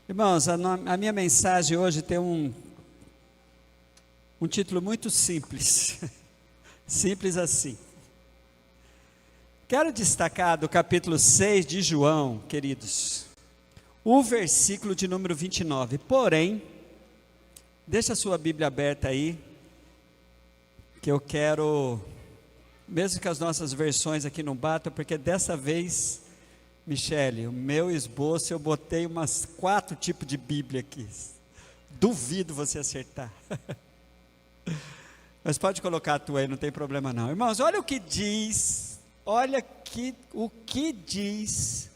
Irmãos, a minha mensagem hoje tem um título muito simples, simples assim. Quero destacar do capítulo 6 de João, queridos, o versículo de número 29. Porém, deixa a sua Bíblia aberta aí, que eu quero, mesmo que as nossas versões aqui não batam, porque dessa vez, Michele, o meu esboço eu botei umas 4 tipos de Bíblia aqui. Duvido você acertar. Mas pode colocar a tua aí, não tem problema não. Irmãos, olha o que diz, o que diz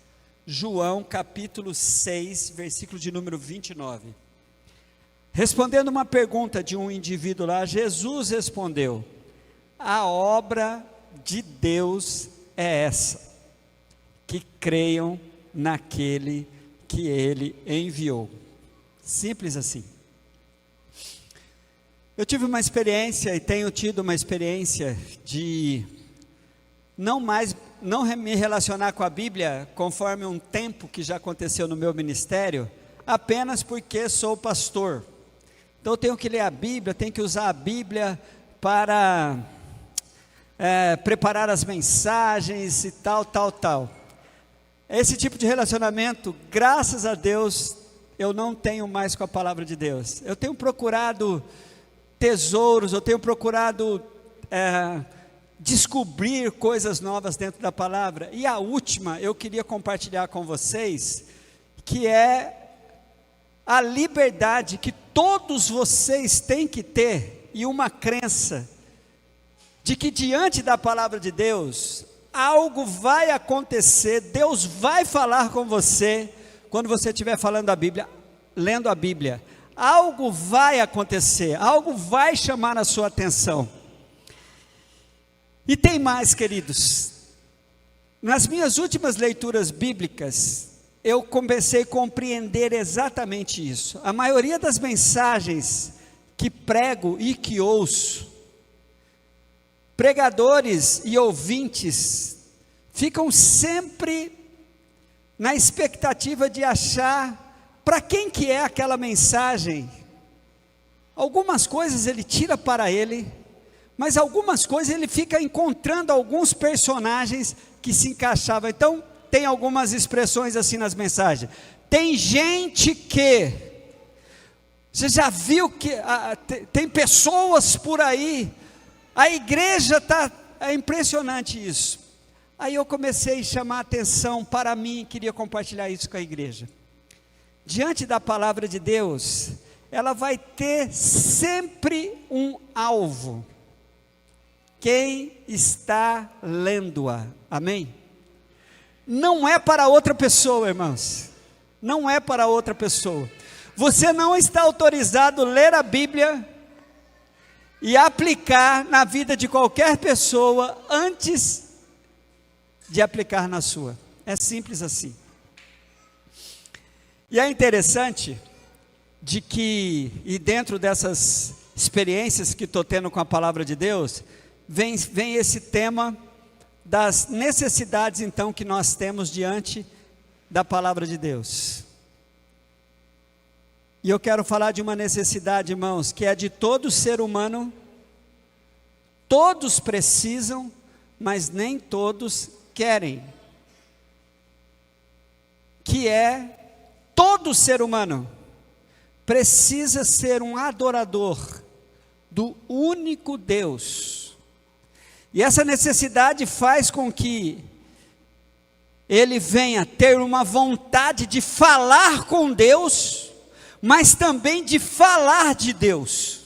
João capítulo 6, versículo de número 29. Respondendo uma pergunta de um indivíduo lá, Jesus respondeu: a obra de Deus é essa, que creiam naquele que Ele enviou. Simples assim. Eu tive uma experiência e tenho tido uma experiência de não me relacionar com a Bíblia conforme um tempo que já aconteceu no meu ministério, apenas porque sou pastor. Então eu tenho que ler a Bíblia, tenho que usar a Bíblia para preparar as mensagens e tal. Esse tipo de relacionamento, graças a Deus, eu não tenho mais com a palavra de Deus. Eu tenho procurado tesouros, eu tenho procurado descobrir coisas novas dentro da palavra. E a última eu queria compartilhar com vocês, que é a liberdade que todos vocês têm que ter, e uma crença de que diante da palavra de Deus, algo vai acontecer, Deus vai falar com você, quando você estiver falando a Bíblia, lendo a Bíblia, algo vai acontecer, algo vai chamar a sua atenção. E tem mais, queridos, nas minhas últimas leituras bíblicas, eu comecei a compreender exatamente isso. A maioria das mensagens que prego e que ouço, pregadores e ouvintes ficam sempre na expectativa de achar para quem que é aquela mensagem. Algumas coisas ele tira para ele, mas algumas coisas ele fica encontrando alguns personagens que se encaixavam. Então tem algumas expressões assim nas mensagens. Tem gente que, você já viu que tem pessoas por aí, a igreja é impressionante isso. Aí eu comecei a chamar a atenção para mim, queria compartilhar isso com a igreja. Diante da palavra de Deus, ela vai ter sempre um alvo. Quem está lendo-a, amém? Não é para outra pessoa, irmãos, não é para outra pessoa. Você não está autorizado a ler a Bíblia e aplicar na vida de qualquer pessoa antes de aplicar na sua. É simples assim. E é interessante de que, e dentro dessas experiências que estou tendo com a palavra de Deus, vem esse tema das necessidades então que nós temos diante da palavra de Deus. E eu quero falar de uma necessidade, irmãos, que é de todo ser humano. Todos precisam, mas nem todos querem. Que é, todo ser humano precisa ser um adorador do único Deus. E essa necessidade faz com que ele venha ter uma vontade de falar com Deus, mas também de falar de Deus.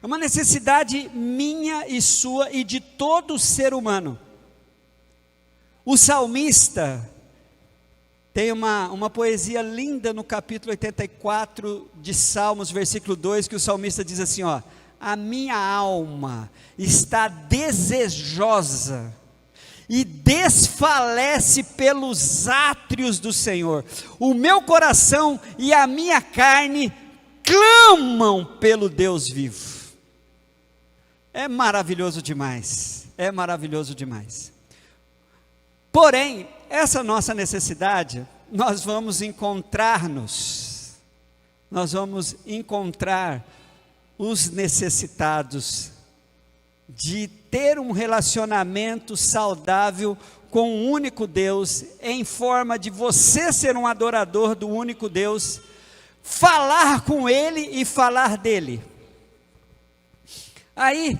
É uma necessidade minha e sua e de todo ser humano. O salmista tem uma poesia linda no capítulo 84 de Salmos, versículo 2, que o salmista diz assim, ó: a minha alma está desejosa e desfalece pelos átrios do Senhor. O meu coração e a minha carne clamam pelo Deus vivo. É maravilhoso demais, é maravilhoso demais. Porém, essa nossa necessidade, nós vamos encontrar os necessitados de ter um relacionamento saudável com o único Deus, em forma de você ser um adorador do único Deus, falar com Ele e falar dele. Aí,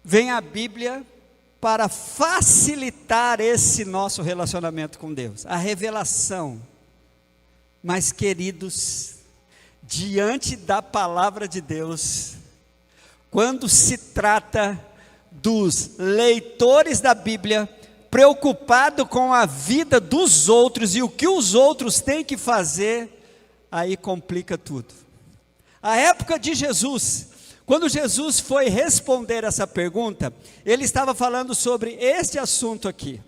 vem a Bíblia para facilitar esse nosso relacionamento com Deus, a revelação. Mas, queridos, diante da palavra de Deus, quando se trata dos leitores da Bíblia, preocupado com a vida dos outros e o que os outros têm que fazer, aí complica tudo. A época de Jesus, quando Jesus foi responder essa pergunta, ele estava falando sobre este assunto aqui.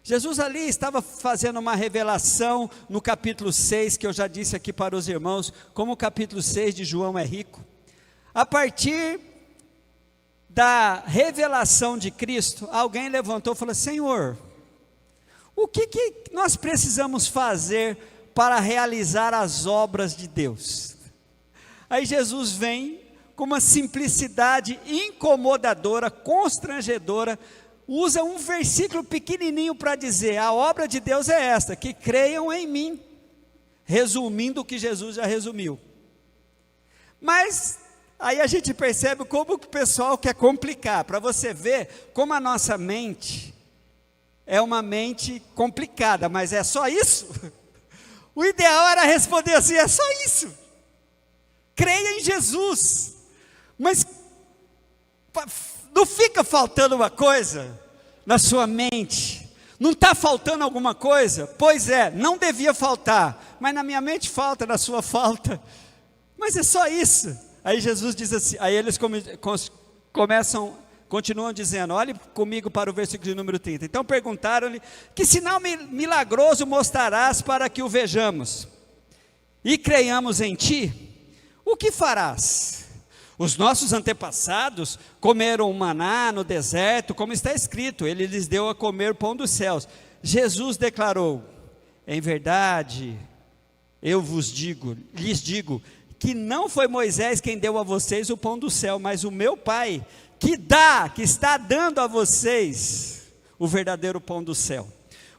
Jesus ali estava fazendo uma revelação no capítulo 6, que eu já disse aqui para os irmãos, como o capítulo 6 de João é rico. A partir da revelação de Cristo, alguém levantou e falou: Senhor, o que nós precisamos fazer para realizar as obras de Deus? Aí Jesus vem com uma simplicidade incomodadora, constrangedora, usa um versículo pequenininho para dizer: a obra de Deus é esta, que creiam em mim, resumindo o que Jesus já resumiu. Mas aí a gente percebe como que o pessoal quer complicar, para você ver como a nossa mente é uma mente complicada. Mas é só isso? O ideal era responder assim: é só isso, creia em Jesus. Mas não fica faltando uma coisa na sua mente? Não está faltando alguma coisa? Pois é, não devia faltar, mas na minha mente falta, na sua falta. Mas é só isso. Aí Jesus diz assim, aí eles continuam dizendo, olhe comigo para o versículo de número 30. Então perguntaram-lhe: que sinal milagroso mostrarás para que o vejamos e creiamos em ti? O que farás? Os nossos antepassados comeram maná no deserto, como está escrito, ele lhes deu a comer pão dos céus. Jesus declarou: em verdade, eu lhes digo, que não foi Moisés quem deu a vocês o pão do céu, mas o meu Pai, que está dando a vocês o verdadeiro pão do céu.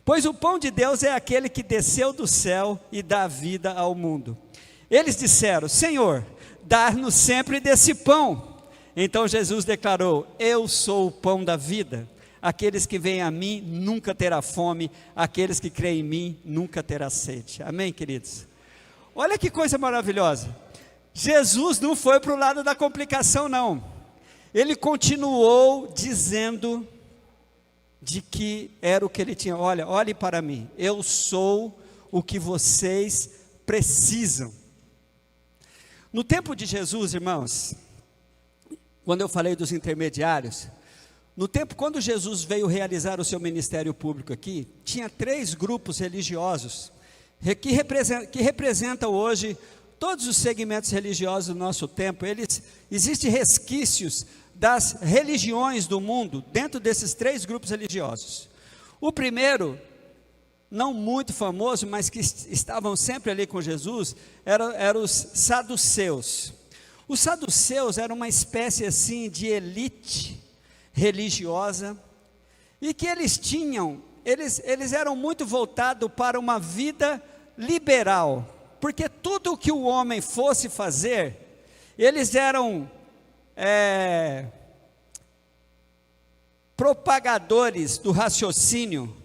Pois o pão de Deus é aquele que desceu do céu e dá vida ao mundo. Eles disseram: Senhor, dá-nos sempre desse pão. Então Jesus declarou: eu sou o pão da vida. Aqueles que vêm a mim nunca terá fome, aqueles que creem em mim nunca terá sede. Amém, queridos? Olha que coisa maravilhosa. Jesus não foi para o lado da complicação, não. Ele continuou dizendo de que era o que ele tinha. Olhe para mim, eu sou o que vocês precisam. No tempo de Jesus, irmãos, quando eu falei dos intermediários, quando Jesus veio realizar o seu ministério público aqui, tinha 3 grupos religiosos, que representam hoje todos os segmentos religiosos do nosso tempo. Existem resquícios das religiões do mundo, dentro desses 3 grupos religiosos. O primeiro, não muito famoso, mas que estavam sempre ali com Jesus, eram os saduceus. Os saduceus eram uma espécie assim de elite religiosa, e que eles eram muito voltados para uma vida liberal, porque tudo o que o homem fosse fazer, eles eram propagadores do raciocínio.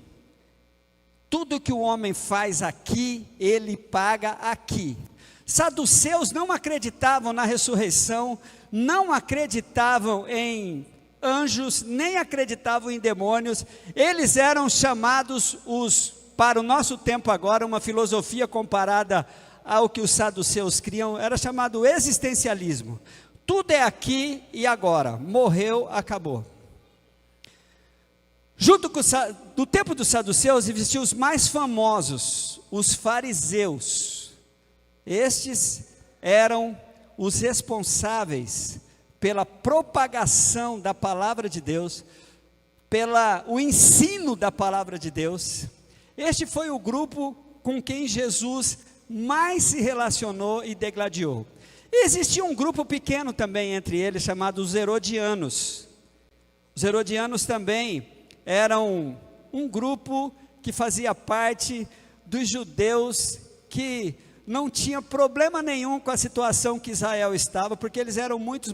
Tudo que o homem faz aqui, ele paga aqui. Saduceus não acreditavam na ressurreição, não acreditavam em anjos, nem acreditavam em demônios. Eles eram chamados, para o nosso tempo agora, uma filosofia comparada ao que os saduceus criam, era chamado existencialismo. Tudo é aqui e agora, morreu, acabou. No tempo dos saduceus existiam os mais famosos, os fariseus. Estes eram os responsáveis pela propagação da palavra de Deus, o ensino da palavra de Deus. Este foi o grupo com quem Jesus mais se relacionou e degladiou. E existia um grupo pequeno também entre eles, chamado os herodianos. Os herodianos também eram um grupo que fazia parte dos judeus que não tinha problema nenhum com a situação que Israel estava, porque eles eram muito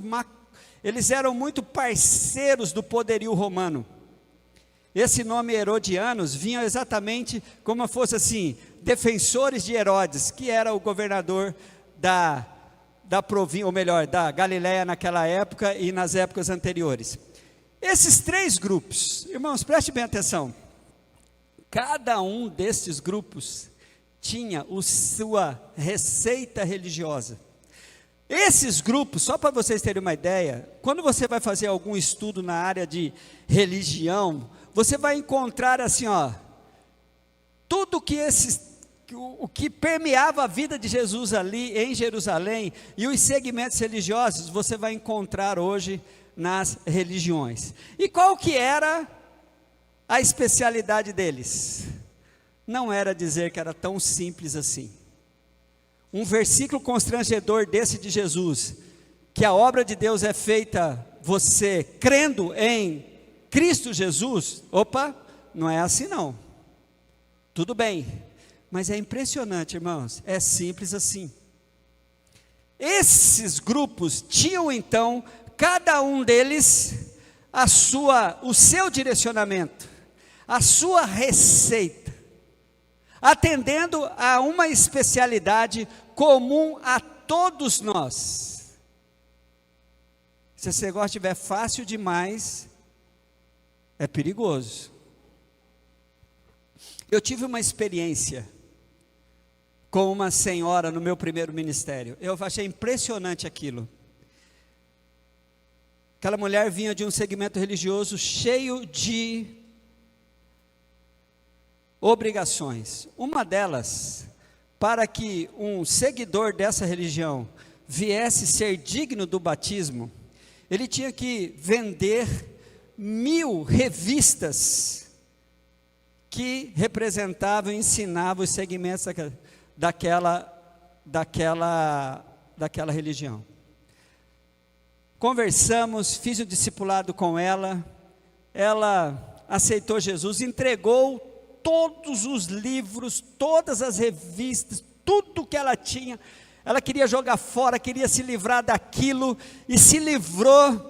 parceiros do poderio romano. Esse nome herodianos vinha exatamente como fosse assim, defensores de Herodes, que era o governador da província, ou melhor, da Galileia naquela época e nas épocas anteriores. Esses três grupos, irmãos, preste bem atenção, cada um desses grupos tinha sua receita religiosa. Esses grupos, só para vocês terem uma ideia, quando você vai fazer algum estudo na área de religião, você vai encontrar assim, tudo o que permeava a vida de Jesus ali em Jerusalém, e os segmentos religiosos, você vai encontrar hoje nas religiões. E qual que era a especialidade deles? Não era dizer que era tão simples assim. Um versículo constrangedor desse de Jesus, que a obra de Deus é feita você crendo em Cristo Jesus, não é assim não. Tudo bem, mas é impressionante, irmãos, é simples assim. Esses grupos tinham então, cada um deles, o seu direcionamento, a sua receita, atendendo a uma especialidade comum a todos nós. Se esse negócio estiver fácil demais, é perigoso. Eu tive uma experiência com uma senhora no meu primeiro ministério. Eu achei impressionante aquilo. Aquela mulher vinha de um segmento religioso cheio de obrigações. Uma delas, para que um seguidor dessa religião viesse ser digno do batismo, ele tinha que vender 1000 revistas que representavam e ensinavam os segmentos daquela religião. Conversamos, fiz o discipulado com ela aceitou Jesus, entregou todos os livros, todas as revistas, tudo que ela tinha, ela queria jogar fora, queria se livrar daquilo, e se livrou.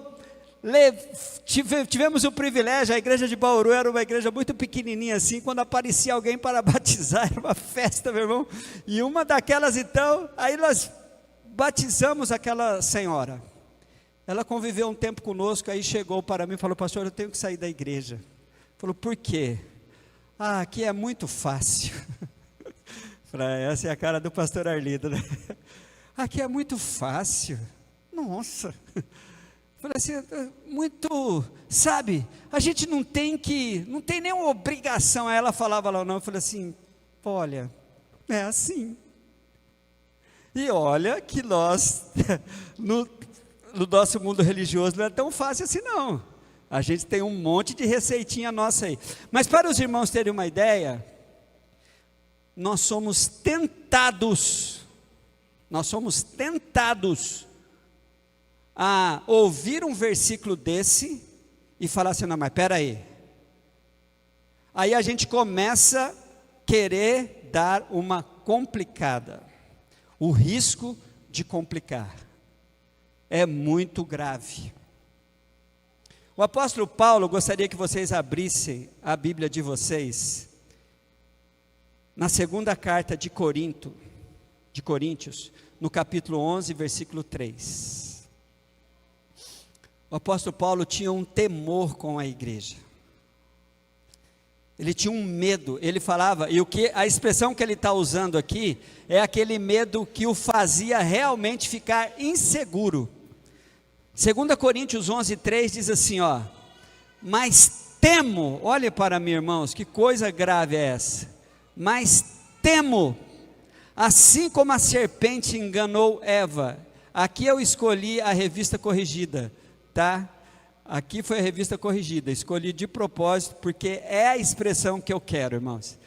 Tivemos o privilégio, a igreja de Bauru era uma igreja muito pequenininha assim, quando aparecia alguém para batizar, era uma festa, meu irmão, e uma daquelas então, aí nós batizamos aquela senhora. Ela conviveu um tempo conosco, aí chegou para mim e falou: pastor, eu tenho que sair da igreja. Falou: por quê? Aqui é muito fácil. Falei: essa é a cara do pastor Arlindo, né? Aqui é muito fácil. Nossa. Falei assim, muito, sabe, a gente não tem nenhuma obrigação. Aí ela falava lá, não, eu falei assim, olha, é assim. E olha que nós, no nosso mundo religioso, não é tão fácil assim não. A gente tem um monte de receitinha nossa aí. Mas para os irmãos terem uma ideia, nós somos tentados a ouvir um versículo desse e falar assim, não, mas espera aí. Aí a gente começa a querer dar uma complicada. O risco de complicar é muito grave. O apóstolo Paulo, gostaria que vocês abrissem a Bíblia de vocês, na segunda carta de Coríntios, no capítulo 11, versículo 3. O apóstolo Paulo tinha um temor com a igreja. Ele tinha um medo, ele falava, e a expressão que ele está usando aqui, é aquele medo que o fazia realmente ficar inseguro. 2 Coríntios 11, 3 diz assim, mas temo, olhe para mim, irmãos, que coisa grave é essa, mas temo, assim como a serpente enganou Eva. Aqui eu escolhi a revista corrigida, tá? Aqui foi a revista corrigida, escolhi de propósito, porque é a expressão que eu quero, irmãos.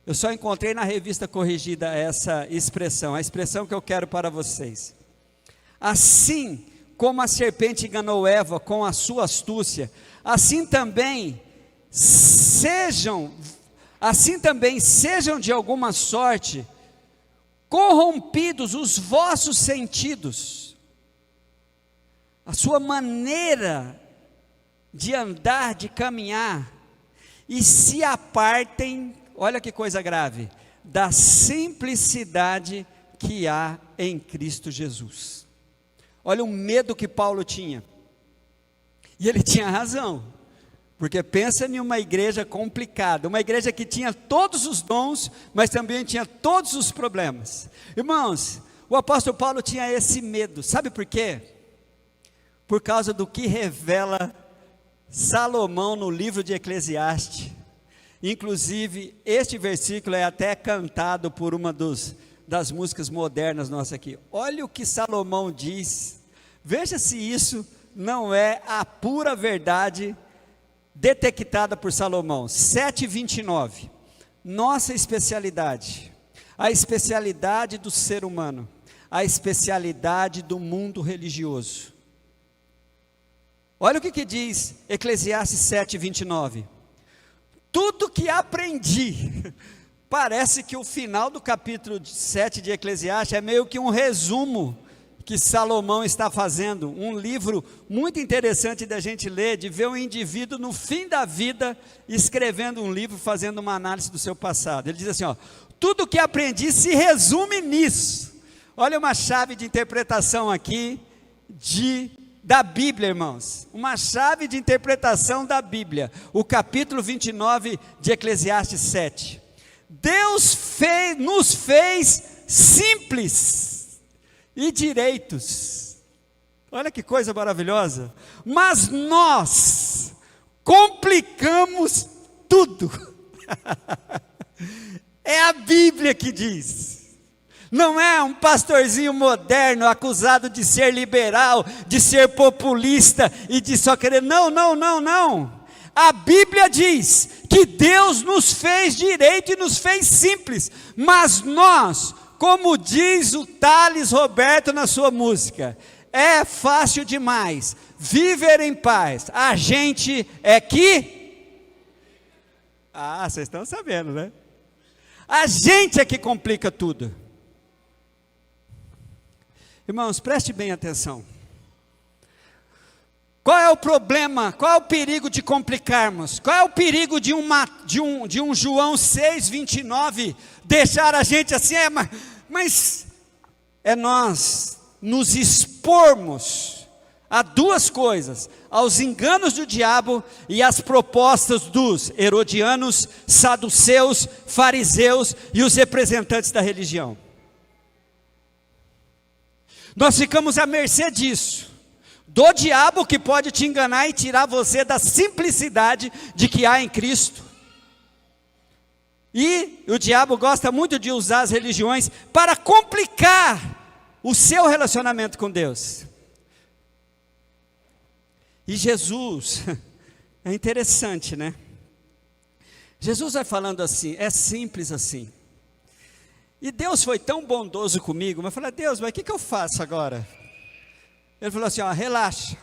Eu só encontrei na revista corrigida essa expressão, a expressão que eu quero para vocês. Assim como a serpente enganou Eva com a sua astúcia, assim também sejam de alguma sorte corrompidos os vossos sentidos, a sua maneira de andar, de caminhar, e se apartem, olha que coisa grave, da simplicidade que há em Cristo Jesus. Olha o medo que Paulo tinha, e ele tinha razão, porque pensa em uma igreja complicada, uma igreja que tinha todos os dons, mas também tinha todos os problemas. Irmãos, o apóstolo Paulo tinha esse medo, sabe por quê? Por causa do que revela Salomão no livro de Eclesiastes. Inclusive, este versículo é até cantado por uma das músicas modernas nossas aqui. Olha o que Salomão diz, veja se isso não é a pura verdade detectada por Salomão. 7:29, nossa especialidade, a especialidade do ser humano, a especialidade do mundo religioso. Olha o que diz Eclesiastes 7:29, tudo que aprendi, parece que o final do capítulo 7 de Eclesiastes é meio que um resumo que Salomão está fazendo, um livro muito interessante da gente ler, de ver um indivíduo no fim da vida, escrevendo um livro, fazendo uma análise do seu passado. Ele diz assim, tudo que aprendi se resume nisso. Olha uma chave de interpretação aqui, da Bíblia, irmãos, uma chave de interpretação da Bíblia, o capítulo 29 de Eclesiastes 7, Deus nos fez simples e direitos, olha que coisa maravilhosa, mas nós complicamos tudo, é a Bíblia que diz, não é um pastorzinho moderno acusado de ser liberal, de ser populista e de só querer, não, a Bíblia diz que Deus nos fez direito e nos fez simples, mas nós, como diz o Thales Roberto na sua música, é fácil demais viver em paz, a gente é que, vocês estão sabendo, né? A gente é que complica tudo. Irmãos, preste bem atenção. Qual é o problema, qual é o perigo de complicarmos? Qual é o perigo de um João 6:29 deixar a gente assim, mas é nós nos expormos a duas coisas, aos enganos do diabo e às propostas dos herodianos, saduceus, fariseus e os representantes da religião. Nós ficamos à mercê disso, do diabo que pode te enganar e tirar você da simplicidade de que há em Cristo. E o diabo gosta muito de usar as religiões para complicar o seu relacionamento com Deus. E Jesus, é interessante, né? Jesus vai falando assim, é simples assim. E Deus foi tão bondoso comigo, mas eu falei, Deus, mas o que eu faço agora? Ele falou assim, relaxa.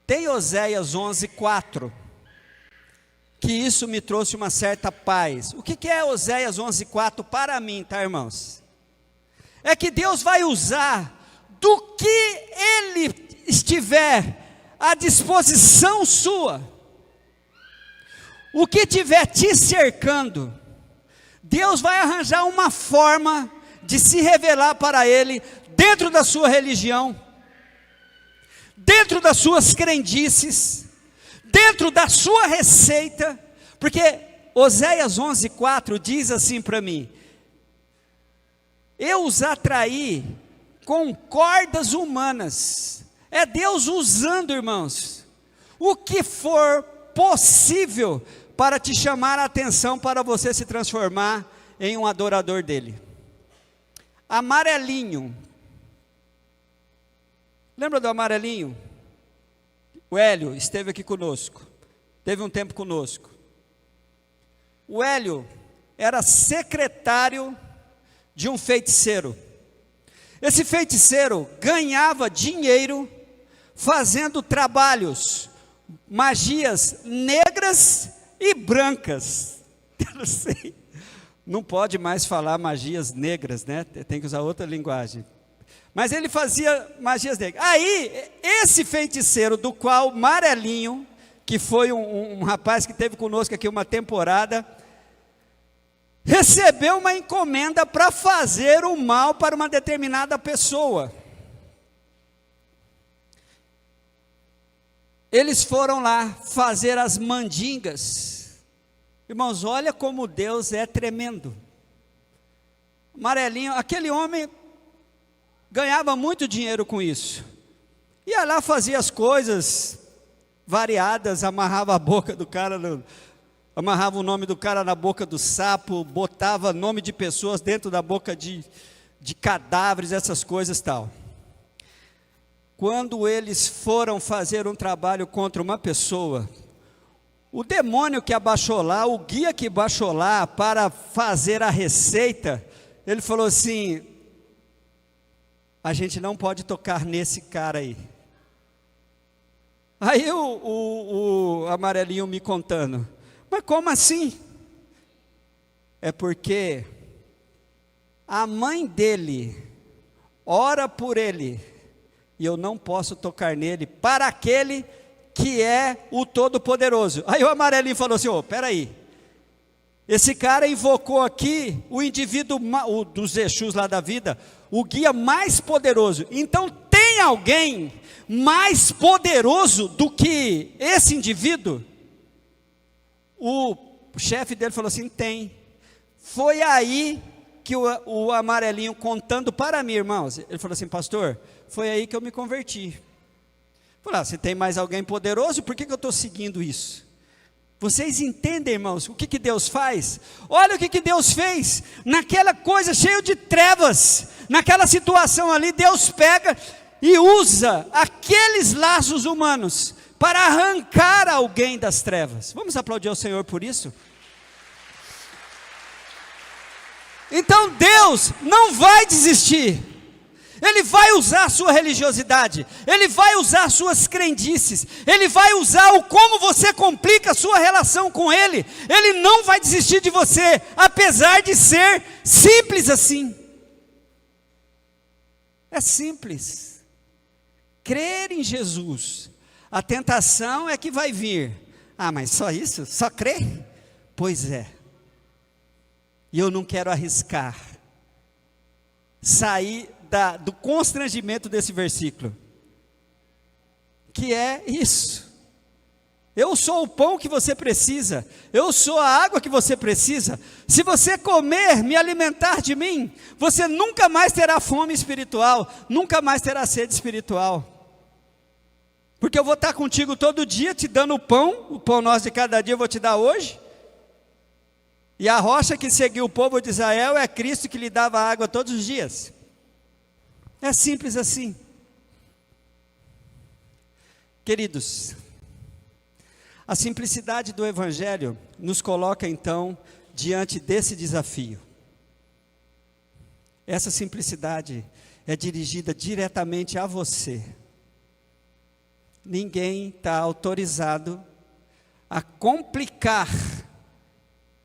Tem Oséias 11:4, que isso me trouxe uma certa paz. O que é Oséias 11:4 para mim, tá, irmãos? É que Deus vai usar do que Ele estiver à disposição sua, o que estiver te cercando, Deus vai arranjar uma forma de se revelar para Ele, dentro da sua religião, dentro das suas crendices, dentro da sua receita, porque Oséias 11:4 diz assim para mim, eu os atraí com cordas humanas, é Deus usando, irmãos, o que for possível, para te chamar a atenção, para você se transformar em um adorador dele. Amarelinho, lembra do amarelinho? O Hélio esteve aqui conosco, teve um tempo conosco. O Hélio era secretário de um feiticeiro. Esse feiticeiro ganhava dinheiro fazendo trabalhos, magias negras e brancas. Eu não sei, não pode mais falar magias negras, né? Tem que usar outra linguagem. Mas ele fazia magias negras. Aí, esse feiticeiro, do qual Marelinho, que foi um rapaz que esteve conosco aqui uma temporada, recebeu uma encomenda para fazer o mal para uma determinada pessoa. Eles foram lá fazer as mandingas. Irmãos, olha como Deus é tremendo. Marelinho, aquele homem ganhava muito dinheiro com isso. Ia lá, fazia as coisas variadas, amarrava a boca do cara, amarrava o nome do cara na boca do sapo, botava nome de pessoas dentro da boca de cadáveres, essas coisas tal. Quando eles foram fazer um trabalho contra uma pessoa, o demônio que abaixou lá, o guia que baixou lá para fazer a receita, ele falou assim: a gente não pode tocar nesse cara aí. Aí o Amarelinho me contando, mas como assim? É porque a mãe dele ora por ele, e eu não posso tocar nele, para aquele que é o Todo-Poderoso. Aí o Amarelinho falou assim: peraí, esse cara invocou aqui o indivíduo dos Exus lá da vida, o guia mais poderoso. Então tem alguém mais poderoso do que esse indivíduo? O chefe dele falou assim: tem. Foi aí que o Amarelinho, contando para mim, irmãos, ele falou assim: pastor, foi aí que eu me converti. Falei: se tem mais alguém poderoso, por que eu estou seguindo isso? Vocês entendem, irmãos, o que Deus faz? Olha o que Deus fez, naquela coisa cheia de trevas, naquela situação ali, Deus pega e usa aqueles laços humanos para arrancar alguém das trevas. Vamos aplaudir ao Senhor por isso? Então Deus não vai desistir. Ele vai usar a sua religiosidade, Ele vai usar suas crendices, Ele vai usar o como você complica a sua relação com Ele. Ele não vai desistir de você, apesar de ser simples assim. É simples. Crer em Jesus. A tentação é que vai vir. Ah, mas só isso? Só crer? Pois é. E eu não quero arriscar sair do constrangimento desse versículo, que é isso: eu sou o pão que você precisa, eu sou a água que você precisa. Se você comer, me alimentar de mim, você nunca mais terá fome espiritual, nunca mais terá sede espiritual, porque eu vou estar contigo todo dia, te dando o pão nosso de cada dia eu vou te dar hoje. E a rocha que seguiu o povo de Israel é Cristo, que lhe dava água todos os dias. É simples assim. Queridos, a simplicidade do Evangelho nos coloca então diante desse desafio. Essa simplicidade é dirigida diretamente a você. Ninguém está autorizado a complicar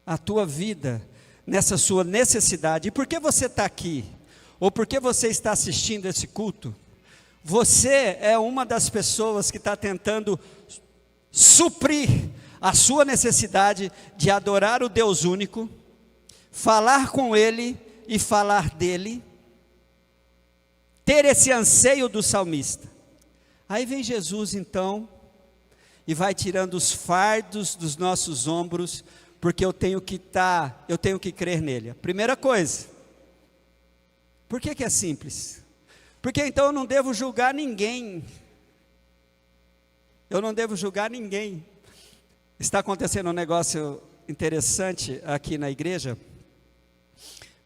a tua vida nessa sua necessidade. E por que você está aqui? Ou porque você está assistindo esse culto? Você é uma das pessoas que está tentando suprir a sua necessidade de adorar o Deus único, falar com Ele e falar dEle, ter esse anseio do salmista. Aí vem Jesus então, e vai tirando os fardos dos nossos ombros, porque eu tenho que crer nele. A primeira coisa, por que é simples? Porque então eu não devo julgar ninguém. Eu não devo julgar ninguém. Está acontecendo um negócio interessante aqui na igreja,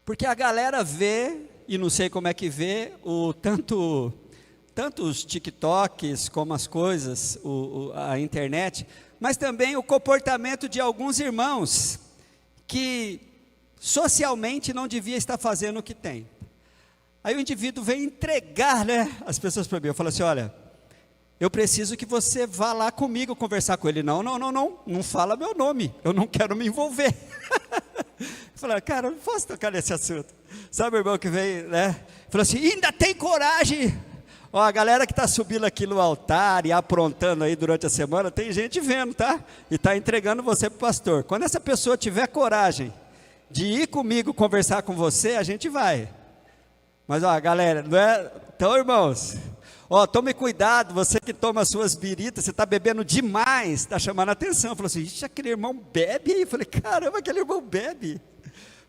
porque a galera vê, e não sei como é que vê, tanto os TikToks como as coisas, a internet, mas também o comportamento de alguns irmãos que socialmente não devia estar fazendo o que tem. Aí o indivíduo vem entregar, né, as pessoas para mim. Eu falo assim: olha, eu preciso que você vá lá comigo conversar com ele. Não fala meu nome, eu não quero me envolver. Eu falei: cara, eu não posso tocar nesse assunto. Sabe o irmão que veio, né? Falou assim: ainda tem coragem. Ó, a galera que está subindo aqui no altar e aprontando aí durante a semana, tem gente vendo, tá? E está entregando você para o pastor. Quando essa pessoa tiver coragem de ir comigo conversar com você, a gente vai. Mas ó, galera, não é? Então, irmãos, ó, tome cuidado, você que toma suas biritas, você está bebendo demais, está chamando a atenção. Falou assim: ixi, aquele irmão bebe aí. Eu falei: caramba, aquele irmão bebe.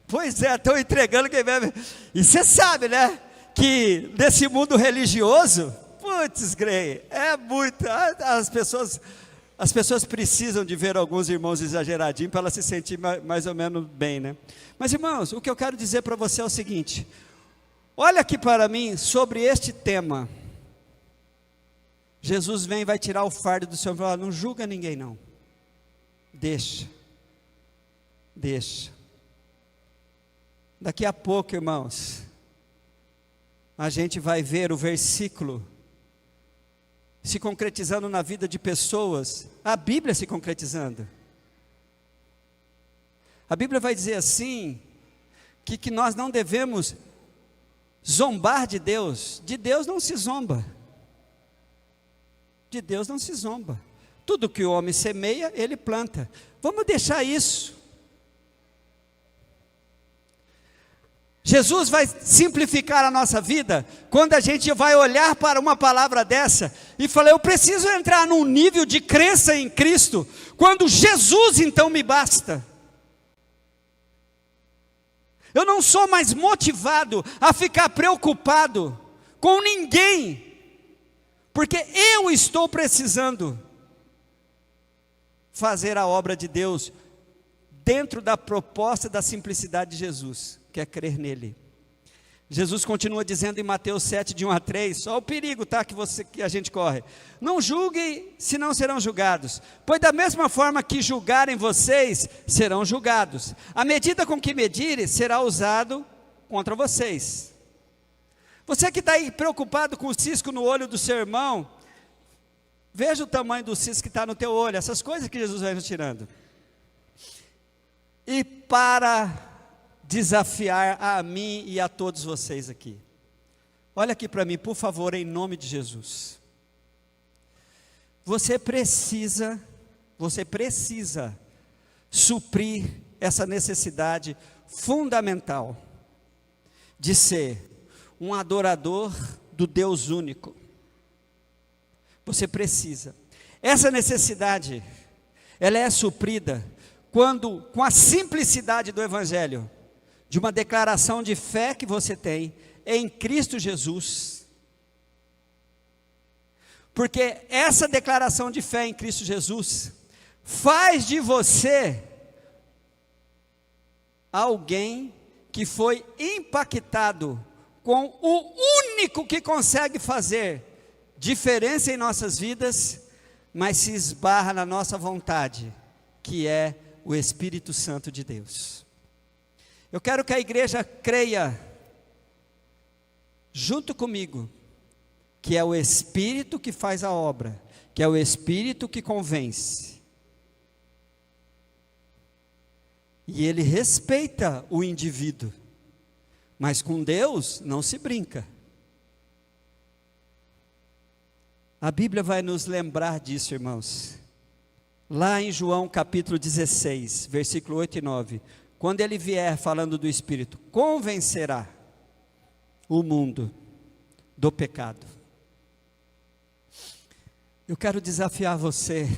Pois é, estão entregando quem bebe. E você sabe, né, que nesse mundo religioso, putz, Grey, é muito, as pessoas precisam de ver alguns irmãos exageradinhos para elas se sentir mais ou menos bem, né? Mas, irmãos, o que eu quero dizer para você é o seguinte: olha aqui para mim sobre este tema. Jesus vem e vai tirar o fardo do seu ombro. Não julga ninguém, não. Deixa. Daqui a pouco, irmãos, a gente vai ver o versículo se concretizando na vida de pessoas, a Bíblia se concretizando. A Bíblia vai dizer assim, que nós não devemos zombar de Deus não se zomba. De Deus não se zomba. Tudo que o homem semeia, ele planta. Vamos deixar isso. Jesus vai simplificar a nossa vida quando a gente vai olhar para uma palavra dessa e falar: eu preciso entrar num nível de crença em Cristo, quando Jesus então me basta. Eu não sou mais motivado a ficar preocupado com ninguém, porque eu estou precisando fazer a obra de Deus dentro da proposta da simplicidade de Jesus, que é crer nele. Jesus continua dizendo em Mateus 7, de 1 a 3, só o perigo, tá, que a gente corre: não julguem, senão serão julgados, pois da mesma forma que julgarem vocês, serão julgados. A medida com que medirem, será usado contra vocês. Você que está aí preocupado com o cisco no olho do seu irmão, veja o tamanho do cisco que está no teu olho, essas coisas que Jesus vai nos tirando. E para desafiar a mim e a todos vocês aqui, olha aqui para mim, por favor, em nome de Jesus. Você precisa suprir essa necessidade fundamental de ser um adorador do Deus único. Você precisa. Essa necessidade, ela é suprida quando, com a simplicidade do Evangelho, de uma declaração de fé que você tem em Cristo Jesus, porque essa declaração de fé em Cristo Jesus faz de você alguém que foi impactado com o único que consegue fazer diferença em nossas vidas, mas se esbarra na nossa vontade, que é o Espírito Santo de Deus. Eu quero que a igreja creia, junto comigo, que é o Espírito que faz a obra, que é o Espírito que convence. E ele respeita o indivíduo, mas com Deus não se brinca. A Bíblia vai nos lembrar disso, irmãos. Lá em João capítulo 16, versículo 8 e 9, quando ele vier falando do Espírito, convencerá o mundo do pecado. Eu quero desafiar você,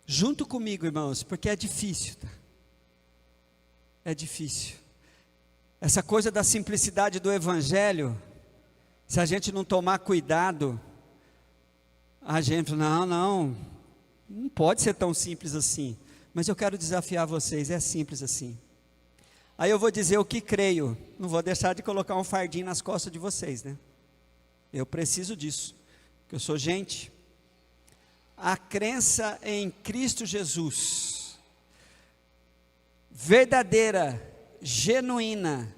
junto comigo, irmãos, porque é difícil, tá? É difícil. Essa coisa da simplicidade do Evangelho, se a gente não tomar cuidado, a gente, não pode ser tão simples assim. Mas eu quero desafiar vocês, é simples assim. Aí eu vou dizer o que creio, não vou deixar de colocar um fardinho nas costas de vocês, né? Eu preciso disso, porque eu sou gente. A crença em Cristo Jesus verdadeira, genuína,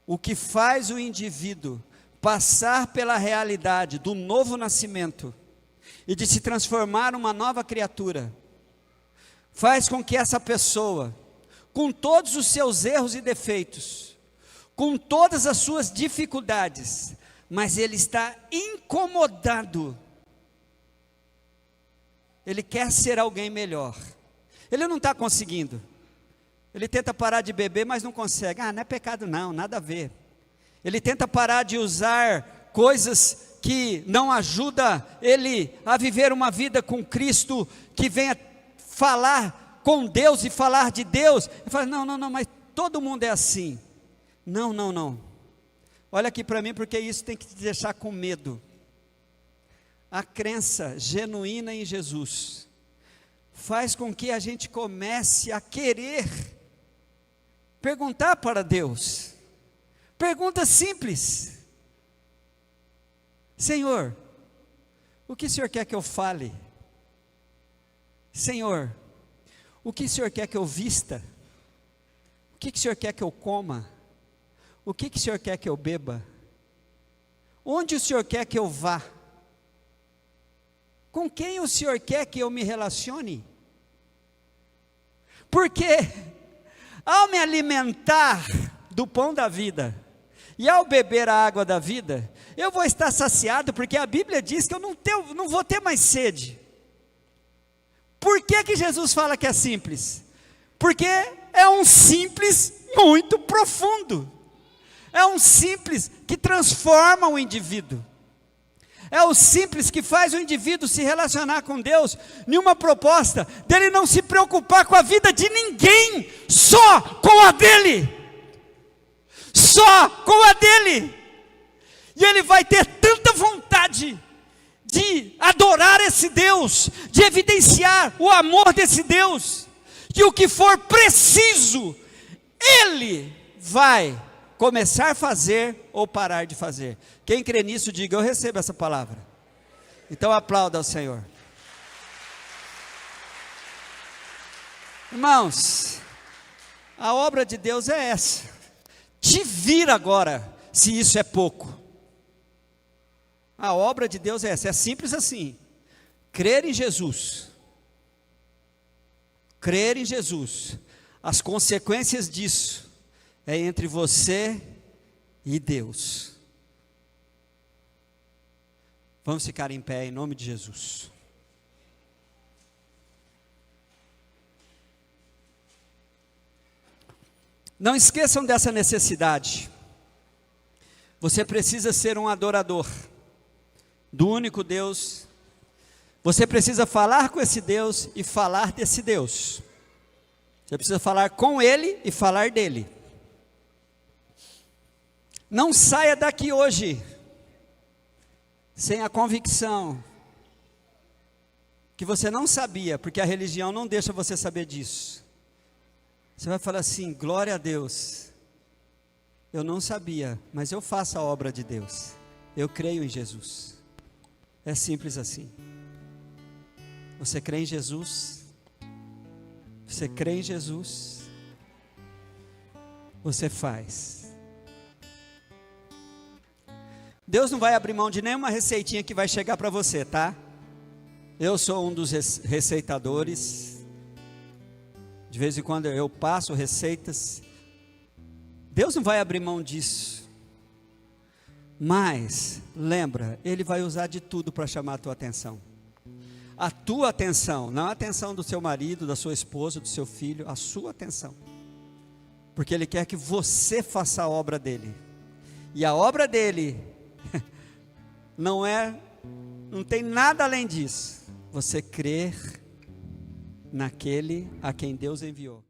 o que faz o indivíduo passar pela realidade do novo nascimento e de se transformar numa nova criatura, faz com que essa pessoa, com todos os seus erros e defeitos, com todas as suas dificuldades, mas ele está incomodado, ele quer ser alguém melhor, ele não está conseguindo, ele tenta parar de beber, mas não consegue. Não é pecado não, nada a ver. Ele tenta parar de usar coisas que não ajudam ele a viver uma vida com Cristo, que venha falar com Deus e falar de Deus. Ele fala, não, mas todo mundo é assim. Não. Olha aqui para mim, porque isso tem que te deixar com medo. A crença genuína em Jesus faz com que a gente comece a querer perguntar para Deus, pergunta simples: Senhor, o que o Senhor quer que eu fale? Senhor, o que o Senhor quer que eu vista? O que o Senhor quer que eu coma? O que o Senhor quer que eu beba? Onde o Senhor quer que eu vá? Com quem o Senhor quer que eu me relacione? Porque ao me alimentar do pão da vida, e ao beber a água da vida, eu vou estar saciado, porque a Bíblia diz que eu não vou ter mais sede. Por que Jesus fala que é simples? Porque é um simples muito profundo, é um simples que transforma o indivíduo, é o simples que faz o indivíduo se relacionar com Deus, nenhuma proposta dele não se preocupar com a vida de ninguém, só com a dele, só com a dele, e ele vai ter tanta vontade de adorar esse Deus, de evidenciar o amor desse Deus, que o que for preciso, ele vai começar a fazer ou parar de fazer. Quem crê nisso, diga: eu recebo essa palavra. Então aplauda ao Senhor. Irmãos, a obra de Deus é essa. Te vira agora, se isso é pouco. A obra de Deus é essa, é simples assim: crer em Jesus. Crer em Jesus. As consequências disso é entre você e Deus. Vamos ficar em pé em nome de Jesus. Não esqueçam dessa necessidade. Você precisa ser um adorador do único Deus. Você precisa falar com esse Deus e falar desse Deus. Você precisa falar com Ele e falar dele. Não saia daqui hoje sem a convicção que você não sabia, porque a religião não deixa você saber disso. Você vai falar assim: glória a Deus, eu não sabia, mas eu faço a obra de Deus, eu creio em Jesus. É simples assim. Você crê em Jesus? Você crê em Jesus? Você faz. Deus não vai abrir mão de nenhuma receitinha que vai chegar para você, tá? Eu sou um dos receitadores. De vez em quando eu passo receitas. Deus não vai abrir mão disso. Mas, lembra, Ele vai usar de tudo para chamar a tua atenção. A tua atenção, não a atenção do seu marido, da sua esposa, do seu filho, a sua atenção. Porque Ele quer que você faça a obra dEle. E a obra dEle não tem nada além disso. Você crer naquele a quem Deus enviou.